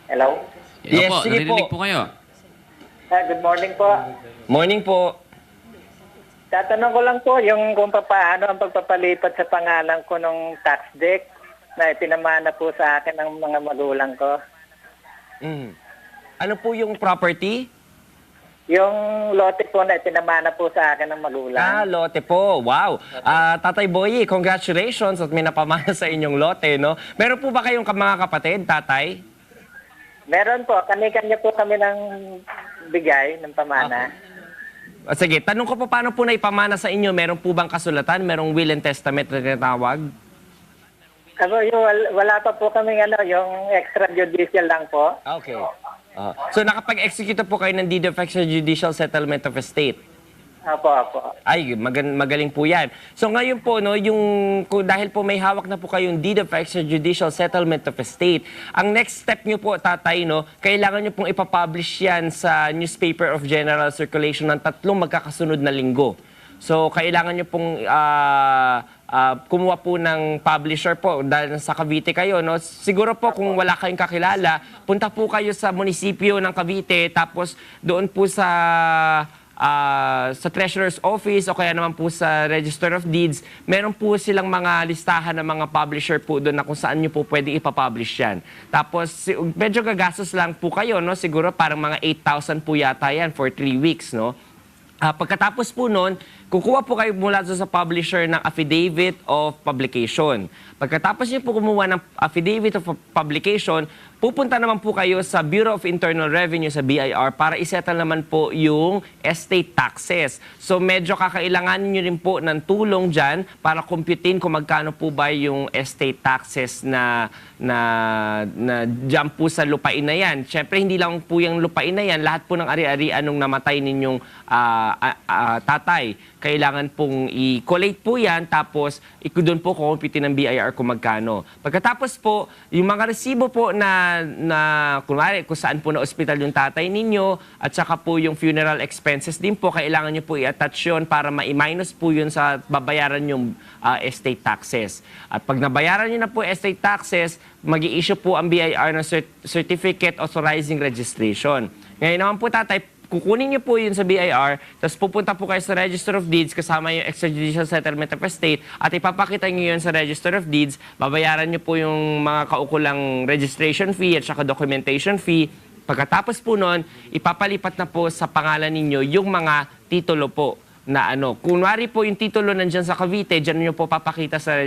Hello? Hello Yes, po, sige narinig po. po kayo. Good morning po. Morning po. Tatanong ko lang po yung kung paano ang pagpapalipat sa pangalan ko ng tax deck na ipinamana po sa akin ng mga magulang ko. Mm. Ano po yung property? Yung lote po na ipinamana po sa akin ng magulang. Lote po. Wow. Tatay Boy, congratulations at may napamana sa inyong lote, no? Meron po ba kayong mga kapatid, tatay? Meron po, kanya-kanya po kami ng bigay ng pamana. Sige, tanong ko po paano po naipamana sa inyo? Meron po bang kasulatan? Merong will and testament na tinatawag? Wala pa po kami yung extrajudicial lang po. Okay. So nakapag-execute po kayo ng deed of extrajudicial settlement of estate? Opo. Ay, magaling po yan. So ngayon po, no, dahil po may hawak na po kayong deed of extrajudicial settlement of estate, ang next step nyo po, tatay, no, kailangan nyo pong ipapublish yan sa newspaper of general circulation ng 3 magkakasunod na linggo. So kailangan nyo pong kumuha po ng publisher po dahil sa Cavite kayo, no? Siguro po kung wala kayong kakilala, punta po kayo sa munisipyo ng Cavite, tapos doon po sa Treasurer's Office o kaya naman po sa Register of Deeds, meron po silang mga listahan ng mga publisher po doon na kung saan nyo po pwede ipapublish yan. Tapos medyo gagastos lang po kayo, no? Siguro parang mga 8,000 po yata yan for 3 weeks, no? Pagkatapos po noon, kukuha po kayo mula sa publisher ng affidavit of publication. Pagkatapos niyo po kumuha ng affidavit of publication, pupunta naman po kayo sa Bureau of Internal Revenue sa BIR para isettle naman po yung estate taxes. So medyo kakailanganin niyo rin po ng tulong dyan para computein kung magkano po ba yung estate taxes na dyan po sa lupain na yan. Siyempre hindi lang po yung lupain na yan, lahat po ng ari-arian nung namatay ninyong tatay. Kailangan pong i-collate po yan, tapos doon po kumpitin ng BIR kung magkano. Pagkatapos po, yung mga resibo po na kunwari, kung saan po na ospital yung tatay ninyo, at saka po yung funeral expenses din po, kailangan nyo po i-attach yun para ma-minus po yun sa babayaran yung estate taxes. At pag nabayaran nyo na po estate taxes, mag-i-issue po ang BIR ng Certificate Authorizing Registration. Ngayon naman po, tatay, kukunin niyo po yun sa BIR, tapos pupunta po kayo sa Register of Deeds kasama yung extrajudicial settlement of estate at ipapakita niyo yun sa Register of Deeds, babayaran niyo po yung mga kaukulang registration fee at saka documentation fee. Pagkatapos po nun, ipapalipat na po sa pangalan ninyo yung mga titulo po na kunwari po yung titulo nandyan sa Cavite, dyan nyo po papakita sa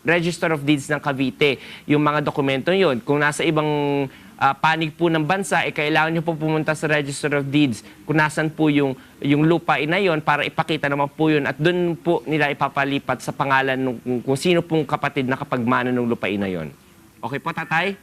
Register of Deeds ng Cavite yung mga dokumento yun. Kung nasa ibang panig po ng bansa, kailangan nyo po pumunta sa Register of Deeds kung nasan po yung lupain na yon para ipakita naman po yun at doon po nila ipapalipat sa pangalan kung sino pong kapatid na kapagmana ng lupain na yon. Okay po, tatay?